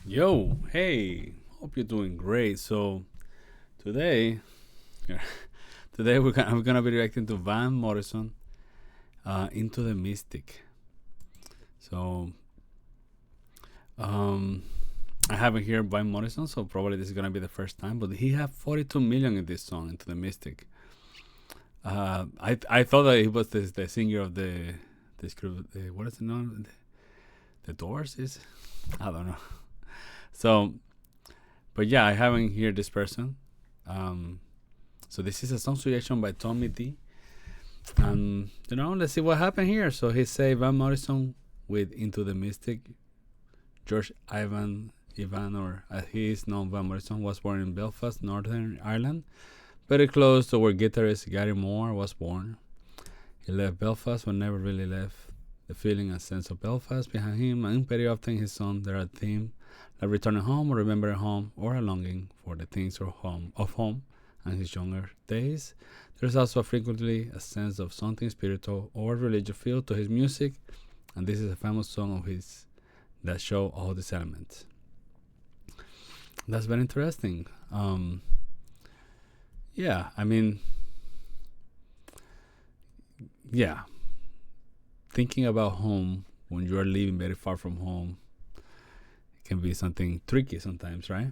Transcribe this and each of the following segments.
Yo, hey, hope you're doing great. So today, today I'm gonna be reacting to Van Morrison, Into the Mystic. So, I haven't heard Van Morrison, so probably this is gonna be the first time. But he had 42 million in this song, Into the Mystic. I thought that he was the singer of the group. What is it known? The Doors is, I don't know. So, but yeah, I haven't heard this person. So this is a song suggestion by Tommy D. And let's see what happened here. So he say Van Morrison with Into the Mystic. George Ivan, or as he is known, Van Morrison was born in Belfast, Northern Ireland, very close to where guitarist Gary Moore was born. He left Belfast but never really left the feeling and sense of Belfast behind him, and very often his song there are themes like returning home or remembering home or a longing for the things of home and his younger days. There's also frequently a sense of something spiritual or religious feel to his music, and this is a famous song of his that show all these elements. That's very interesting. Yeah, I mean, yeah, thinking about home when you are living very far from home can be something tricky sometimes, right?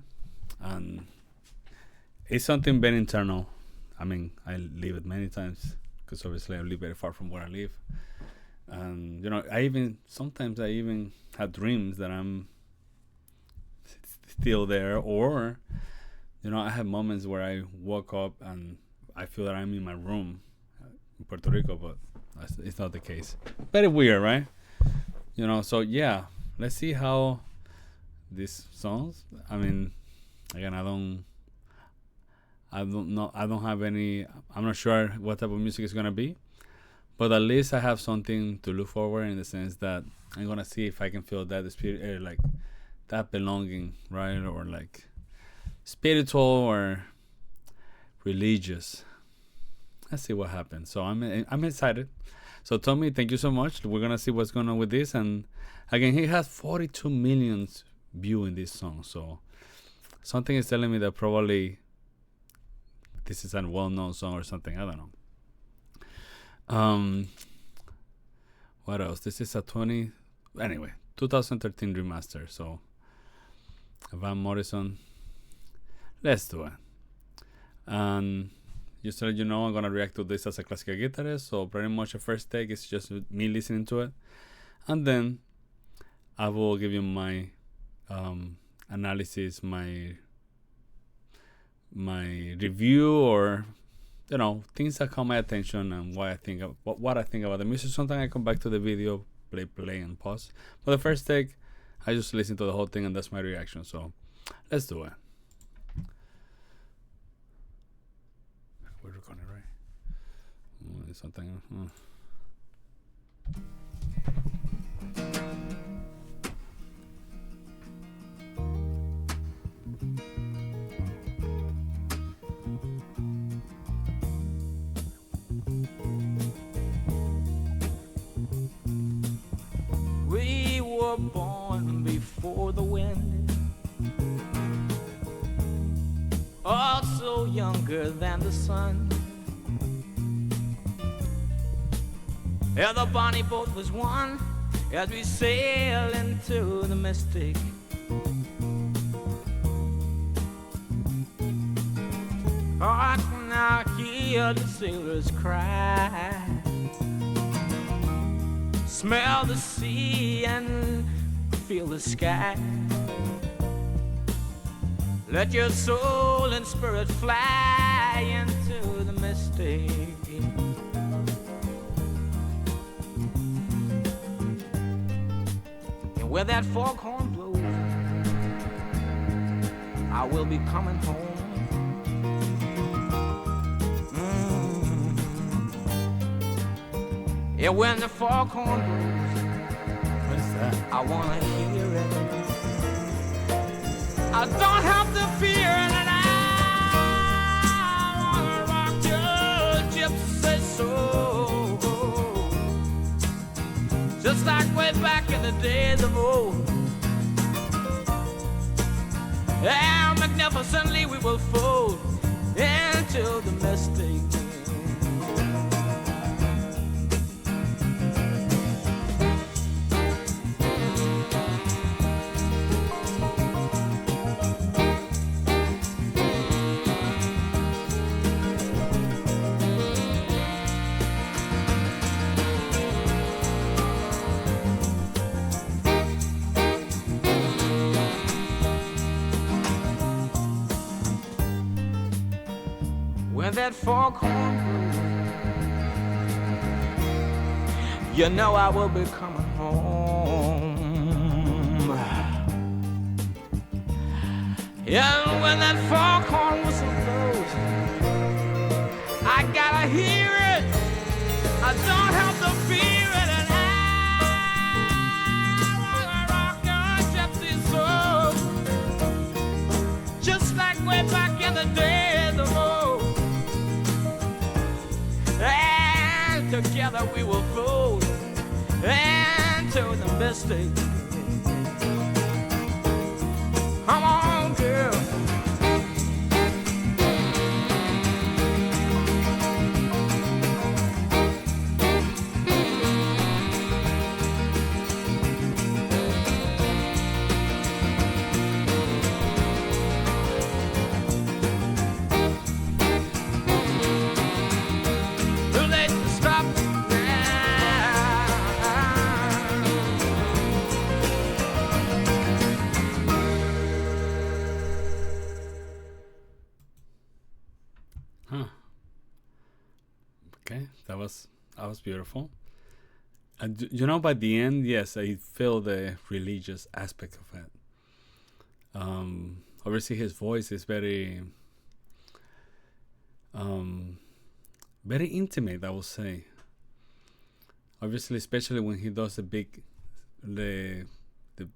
And it's something very internal. I mean, I live it many times because obviously I live very far from where I live. And sometimes I even have dreams that I'm still there, or I have moments where I woke up and I feel that I'm in my room in Puerto Rico, but it's not the case. Very weird, right? So yeah, let's see how these songs. I mean, again, I don't know. I don't have any. I'm not sure what type of music is gonna be, but at least I have something to look forward in the sense that I'm gonna see if I can feel that spirit, like that belonging, right, or like spiritual or religious. Let's see what happens. So I'm excited. So Tommy, thank you so much. We're gonna see what's going on with this, and again, he has 42 million views in this song. So something is telling me that probably this is a well-known song or something. I don't know. What else? This is a 2013 remaster. So Van Morrison. Let's do it. And just to let you know, I'm gonna react to this as a classical guitarist. So pretty much the first take is just me listening to it, and then I will give you my analysis, my review, or things that caught my attention and what I think about the music. Sometimes I come back to the video, play and pause. But the first take, I just listen to the whole thing, and that's my reaction. So let's do it. We're recording, right? Something. We were born before the wind, also younger than the sun. Yeah, the bonnie boat was one as we sail into the mystic. Oh, I can now hear the sailors cry, smell the sea and feel the sky. Let your soul and spirit fly into the mystic. And where that foghorn blows, I will be coming home. Yeah, when the foghorn blows, What's that? I wanna hear it. I don't have to fear it, and I wanna rock your gypsy soul, just like way back in the days of old. magnificently we will fold into the mystic. When that foghorn blows, you know I will be coming home. Yeah, when that foghorn whistle blows, I gotta hear it. I don't have to fear it, and I rock your gypsy soul, just like way back in the day, the road. And together we will fold into the mystic. Come on, girl. Too late to stop Huh. Okay, that was beautiful. And you know, by the end, yes, I feel the religious aspect of it. Obviously, his voice is very, very intimate, I would say. Obviously, especially when he does the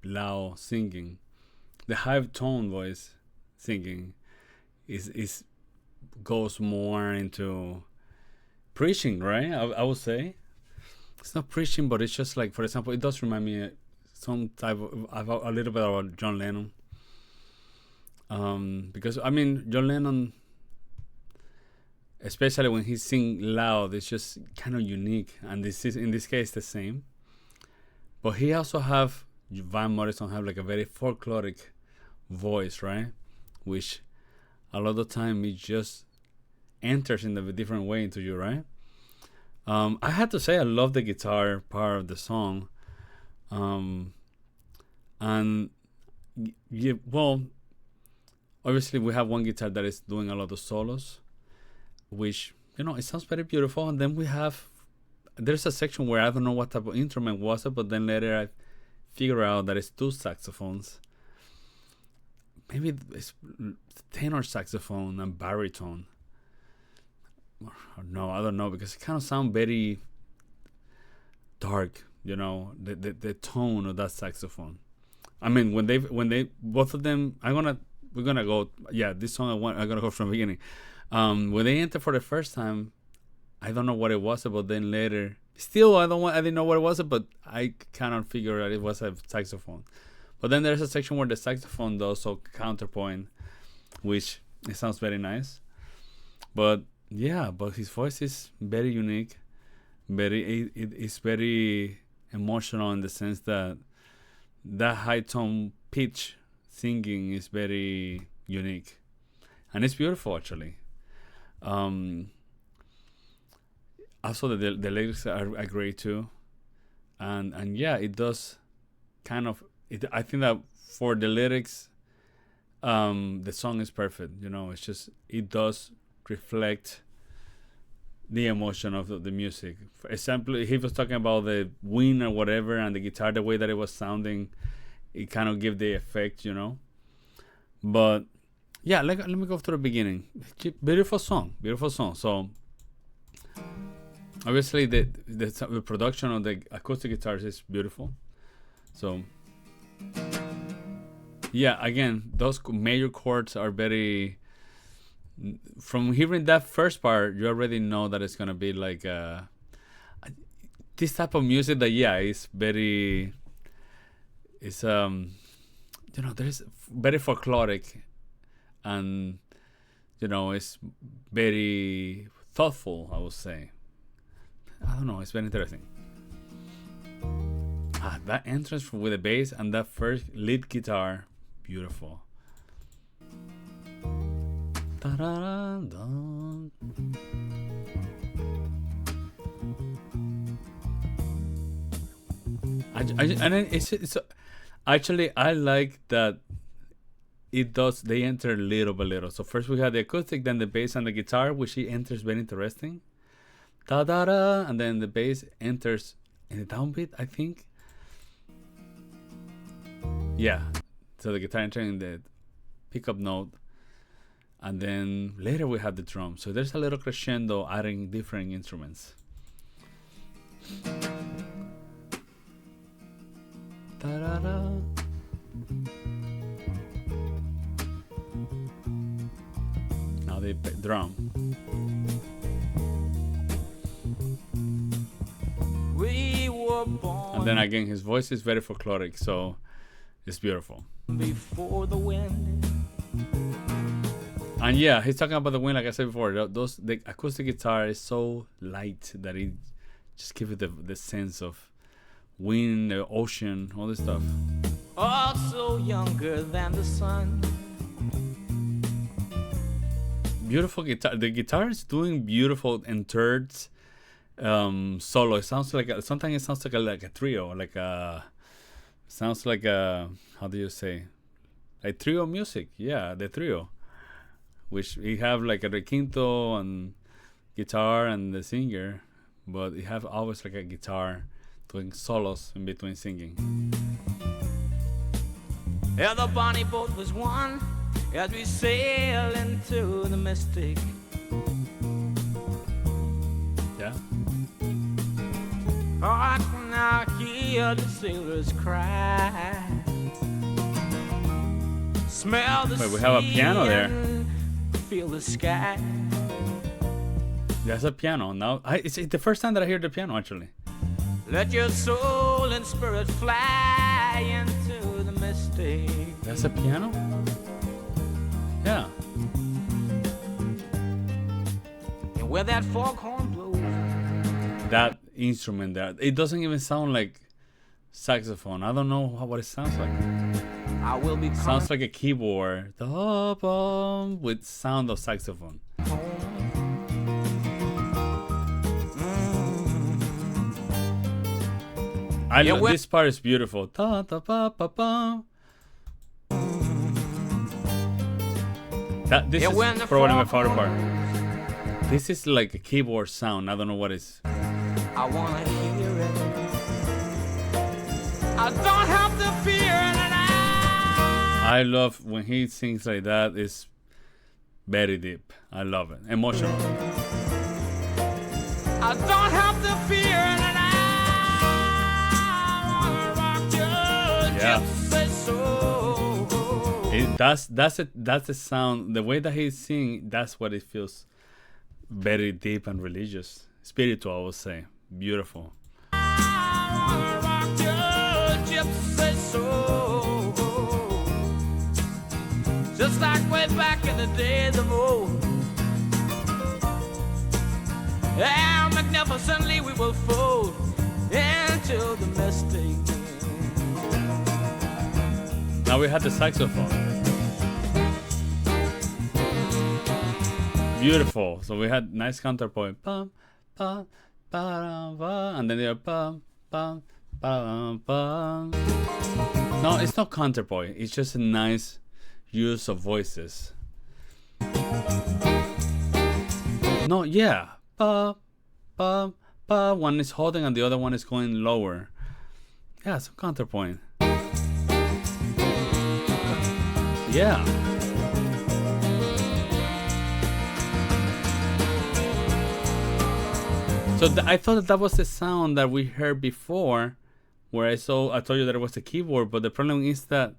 loud singing, the high tone voice singing is goes more into preaching, right? I would say it's not preaching, but it's just like, for example, it does remind me some type of a little bit about John Lennon. Because I mean, John Lennon, especially when he sing loud, it's just kind of unique, and this is in this case the same. But he also have Van Morrison have like a very folkloric voice, right? Which a lot of the time it just enters in a different way into you, right? I had to say I love the guitar part of the song. And yeah, well, obviously we have one guitar that is doing a lot of solos, which, you know, it sounds very beautiful. And then there's a section where I don't know what type of instrument was it, but then later I figure out that it's two saxophones. Maybe it's tenor saxophone and baritone. Or no, I don't know, because it kind of sounds very dark, you know, the tone of that saxophone. I mean, when they both of them, we're gonna go. Yeah, this song I'm gonna go from the beginning. When they enter for the first time, I don't know what it was, but then later, still I didn't know what it was, but I cannot figure out it was a saxophone. But then there's a section where the saxophone does so counterpoint, which it sounds very nice. But yeah, but his voice is very unique. It's very emotional in the sense that high tone pitch singing is very unique, and it's beautiful actually. Also the lyrics are great too, and yeah, it does kind of. I think that for the lyrics, the song is perfect. You know, it's just it does reflect the emotion of the music. For example, he was talking about the wind or whatever, and the guitar, the way that it was sounding, it kind of give the effect, you know. But yeah, let me go to the beginning. Beautiful song. So obviously the production of the acoustic guitars is beautiful. So yeah, again, those major chords are very. From hearing that first part, you already know that it's gonna be like this type of music that is very. It's you know, there's very folkloric and it's very thoughtful, I would say. I don't know, it's very interesting. That entrance with the bass and that first lead guitar, beautiful. Actually, I like that they enter little by little. So first we have the acoustic, then the bass and the guitar, which it enters very interesting. Da da da, and then the bass enters in the downbeat, I think. Yeah, so the guitar entering the pickup note, and then later we have the drum. So there's a little crescendo, adding different instruments. Da-da-da. Now the drum. We were born. And then again, his voice is very folkloric, so it's beautiful. Before the wind. And yeah, he's talking about the wind, like I said before. The acoustic guitar is so light that it just gives it the sense of wind, the ocean, all this stuff. Also younger than the sun. Beautiful guitar. The guitar is doing beautiful and thirds solo. It sounds like sometimes it sounds like a trio, sounds like a, how do you say, like trio music. Yeah, the trio, which we have like a requinto and guitar and the singer, but you have always like a guitar doing solos in between singing. Yeah, the bonnie boat was one as we sail into the mystic. Yeah. Oh, I can now hear the sailors cry. Smell the Wait, we have a piano there. and feel the sky. That's a piano. Now, it's the first time that I hear the piano, actually. Let your soul and spirit fly into the mystic. That's a piano? Yeah. And where that foghorn blows. That instrument there, it doesn't even sound like saxophone. I don't know what it sounds like. I will be Sounds like a keyboard with sound of saxophone. This part is beautiful. Da, da, ba, ba, ba. This is probably my favorite part. This is like a keyboard sound. I don't know what it is. I wanna hear it. I don't have to fear it. I love when he sings like that. It's very deep. I love it. Emotional. I don't have to fear it. Yeah. That's the sound. The way that he's singing, that's what it feels. Very deep and religious, spiritual, I would say. Beautiful. Just like way back in the days of old. And magnificently we will fold into the mystic. Now we have the saxophone. Beautiful. So we had nice counterpoint. Bum, bum, ba, ba, and then they are bum, bum, ba, ba. No, it's not counterpoint. It's just a nice use of voices. No, yeah. Ba, ba, ba. One is holding and the other one is going lower. Yeah, some counterpoint. Yeah. So I thought that was the sound that we heard before, where I told you that it was a keyboard, but the problem is that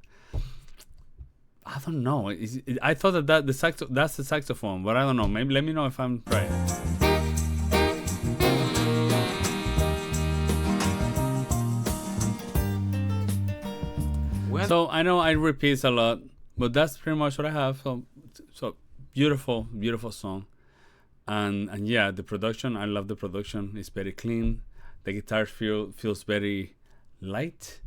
I don't know. I thought that's the saxophone, but I don't know. Maybe let me know if I'm right. So I know I repeat a lot, but that's pretty much what I have. So So beautiful, beautiful song. And yeah, the production, I love the production. It's very clean. The guitar feels very light,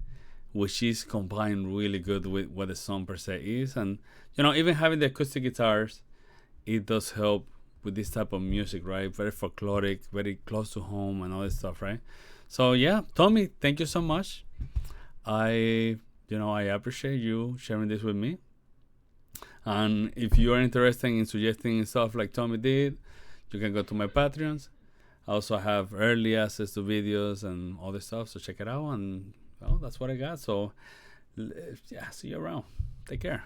which is combined really good with what the song per se is. And even having the acoustic guitars, it does help with this type of music, right? Very folkloric, very close to home, and all this stuff, right? So yeah, Tommy, thank you so much. I appreciate you sharing this with me. And if you are interested in suggesting stuff like Tommy did, you can go to my Patreons. I also have early access to videos and all this stuff, so check it out. And well, that's what I got. So yeah, see you around. Take care.